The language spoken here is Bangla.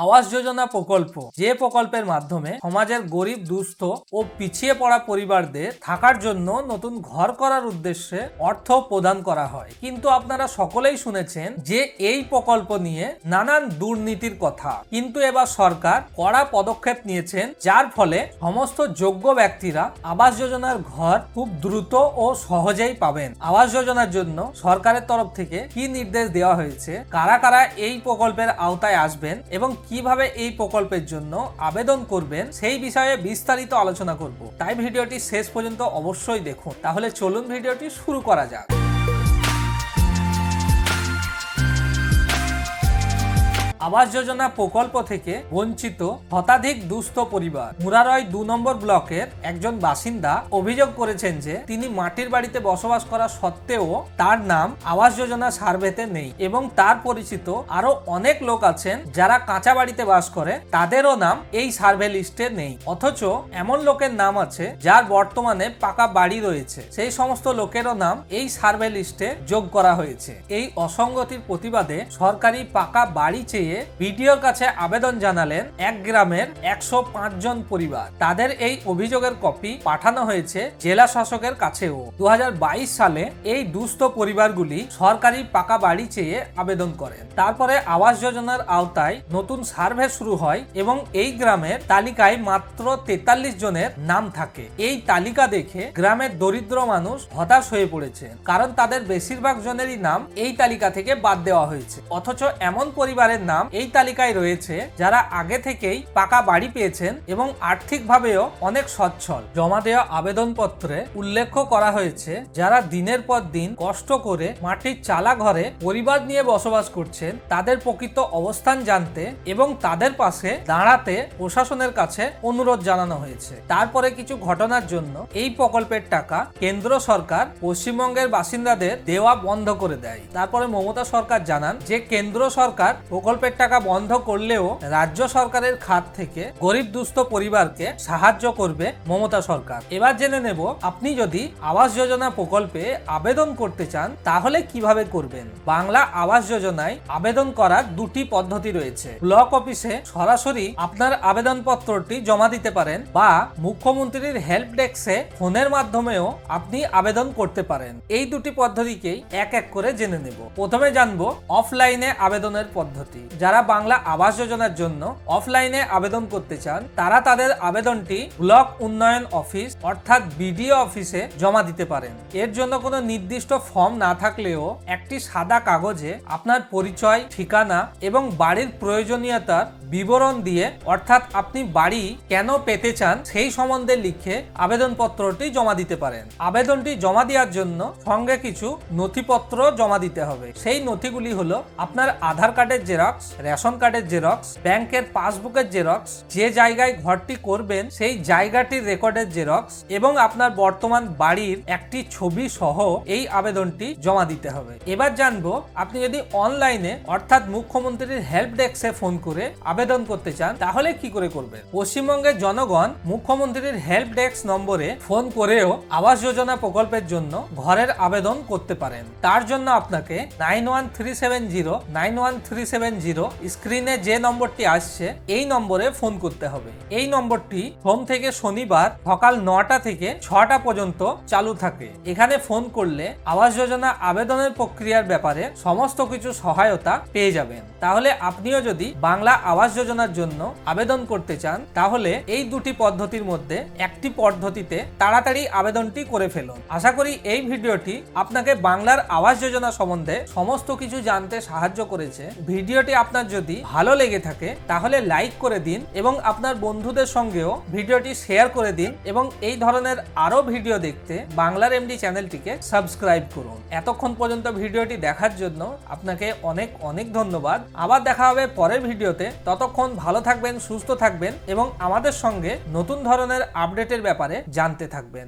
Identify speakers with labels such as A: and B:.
A: আবাস যোজনা প্রকল্প যে প্রকল্পের মাধ্যমে সমাজের গরিব দুস্থ ও পিছিয়ে পড়া পরিবারদের থাকার জন্য নতুন ঘর করার উদ্দেশ্যে অর্থ প্রদান করা হয়। কিন্তু আপনারা সকলেই শুনেছেন যে এই প্রকল্প নিয়ে নানান দুর্নীতির কথা, কিন্তু এবার সরকার কড়া পদক্ষেপ নিয়েছেন, যার ফলে সমস্ত যোগ্য ব্যক্তিরা আবাস যোজনার ঘর খুব দ্রুত ও সহজেই পাবেন। আবাস যোজনার জন্য সরকারের তরফ থেকে কি নির্দেশ দেওয়া হয়েছে, কারা কারা এই প্রকল্পের আওতায় আসবেন এবং কিভাবে এই প্রকল্পের জন্য আবেদন করবেন সেই বিষয়ে বিস্তারিত আলোচনা করব। তাই ভিডিওটি শেষ পর্যন্ত অবশ্যই দেখুন। তাহলে চলুন ভিডিওটি শুরু করা যাক। আবাস যোজনা প্রকল্প থেকে বঞ্চিত শতাধিক দুস্থ পরিবার। মুরারই ২ নম্বর ব্লকের একজন বাসিন্দা অভিযোগ করেছেন যে তিনি মাটির বাড়িতে বসবাস করা সত্ত্বেও তার নাম আবাস যোজনা সার্ভেতে নেই এবং তার পরিচিত আরো অনেক লোক আছেন যারা কাঁচা বাড়িতে বাস করে, তাদেরও নাম এই সার্ভে লিস্টে নেই। অথচ এমন লোকের নাম আছে যার বর্তমানে পাকা বাড়ি রয়েছে, সেই সমস্ত লোকেরও নাম এই সার্ভে লিস্টে যোগ করা হয়েছে। এই অসঙ্গতির প্রতিবাদে সরকারি পাকা বাড়ি চেয়ে বিডিওর কাছে আবেদন জানালেন এক গ্রামের ১০৫ জন পরিবার। তাদের এই অভিযোগের কপি পাঠানো হয়েছে জেলা শাসকের কাছেও। ২০২২ সালে এই দুস্থ পরিবারগুলি সরকারি পাকা বাড়ি চেয়ে আবেদন করেন। তারপরে আবাস যোজনার আওতায় নতুন সার্ভে শুরু হয় এবং এই গ্রামের তালিকায় মাত্র ৪৩ জনের নাম থাকে। এই তালিকা দেখে গ্রামের দরিদ্র মানুষ হতাশ হয়ে পড়েছে, কারণ তাদের বেশিরভাগ জনেরই নাম এই তালিকা থেকে বাদ দেওয়া হয়েছে। অথচ এমন পরিবারের নাম এই তালিকায় রয়েছে যারা আগে থেকেই পাকা বাড়ি পেয়েছেন এবং আর্থিকভাবেও অনেক সচ্ছল। জমা দেওয়া আবেদনপত্রে উল্লেখ করা হয়েছে যারা দিনের পর দিন কষ্ট করে মাটির চালা ঘরে পরিবার নিয়ে বসবাস করছেন, তাদের প্রকৃত অবস্থান জানতে এবং তাদের পাশে দাঁড়াতে প্রশাসনের কাছে অনুরোধ জানানো হয়েছে। তারপরে কিছু ঘটনার জন্য এই প্রকল্পের টাকা কেন্দ্র সরকার পশ্চিমবঙ্গের বাসিন্দাদের দেওয়া বন্ধ করে দেয়। তারপরে মমতা সরকার জানান যে কেন্দ্র সরকার প্রকল্পের টাকা বন্ধ করলেও রাজ্য সরকারের খাত থেকে গরিব দুস্থ পরিবারকে সাহায্য করবে মমতা সরকার। এবার জেনে নেব, আপনি যদি আবাস যোজনা প্রকল্পে আবেদন করতে চান তাহলে কিভাবে করবেন। বাংলা আবাস যোজনায় আবেদন করার দুটি পদ্ধতি রয়েছে। ব্লক অফিসে সরাসরি আপনার আবেদনপত্রটি জমা দিতে পারেন বা মুখ্যমন্ত্রীর হেল্প ডেস্কে ফোনের মাধ্যমেও আপনি আবেদন করতে পারেন। এই দুটি পদ্ধতিকেই এক এক করে জেনে নেব। প্রথমে জানবো অফলাইনে আবেদনের পদ্ধতি। যারা বাংলা আবাস যোজনার জন্য অফলাইনে আবেদন করতে চান তারা তাদের আবেদনটি ব্লক উন্নয়ন অফিস অর্থাৎ বিডিও অফিসে জমা দিতে পারেন। এর জন্য কোনো নির্দিষ্ট ফর্ম না থাকলেও একটি সাদা কাগজে আপনার পরিচয়, ঠিকানা এবং বাড়ির প্রয়োজনীয়তার বিবরণ দিয়ে, অর্থাৎ আপনি বাড়ি কেন পেতে চান সেই সম্বন্ধে লিখে আবেদনপত্রটি জমা দিতে পারেন। আবেদনটি জমা দেওয়ার জন্য সঙ্গে কিছু নথিপত্র জমা দিতে হবে। সেই নথিগুলি হলো আপনার আধার কার্ডের জেরক্স, রেশন কার্ডের জেরক্স, ব্যাংকের পাসবুকের জেরক্স, যে জায়গায় ঘরটি করবেন সেই জায়গাটির রেকর্ডের জেরক্স এবং আপনার বর্তমান বাড়ির একটি ছবি সহ এই আবেদনটি জমা দিতে হবে। এবার জানবো, আপনি যদি অনলাইনে অর্থাৎ মুখ্যমন্ত্রীর হেল্প ডেস্কে ফোন করে আবেদন করতে চান তাহলে কি করে করবেন। পশ্চিমবঙ্গের জনগণ মুখ্যমন্ত্রীর হেল্প ডেস্ক নম্বরে ফোন করেও আবাস যোজনা প্রকল্পের জন্য ঘরের আবেদন করতে পারেন। তার জন্য আপনাকে 9137091370 স্ক্রিনে যে নম্বরটি আসছে এই নম্বরে ফোন করতে হবে। এই নম্বরটি সোম থেকে শনিবার সকাল ৯টা থেকে ৬টা পর্যন্ত চালু থাকে। এখানে ফোন করলে আবাস যোজনা আবেদনের প্রক্রিয়ার ব্যাপারে সমস্ত কিছু সহায়তা পেয়ে যাবেন। তাহলে আপনিও যদি বাংলা আবাস যোজনার জন্য আবেদন করতে চান তাহলে এই দুটি পদ্ধতির মধ্যে একটি পদ্ধতিতে তাড়াতাড়ি আবেদনটি করে ফেলুন। আশা করি এই ভিডিওটি আপনাকে বাংলার আবাস যোজনা সম্বন্ধে সমস্ত কিছু জানতে সাহায্য করেছে। ভিডিওটি আপনার যদি ভালো লেগে থাকে তাহলে লাইক করে দিন এবং আপনার বন্ধুদের সঙ্গেও ভিডিওটি শেয়ার করে দিন এবং এই ধরনের আরো ভিডিও দেখতে বাংলার এমডি চ্যানেলটিকে সাবস্ক্রাইব করুন। এতক্ষণ পর্যন্ত ভিডিওটি দেখার জন্য আপনাকে অনেক অনেক ধন্যবাদ। আবার দেখা হবে পরের ভিডিওতে। ততক্ষণ ভালো থাকবেন, সুস্থ থাকবেন এবং আমাদের সঙ্গে নতুন ধরনের আপডেটের ব্যাপারে জানতে থাকবেন।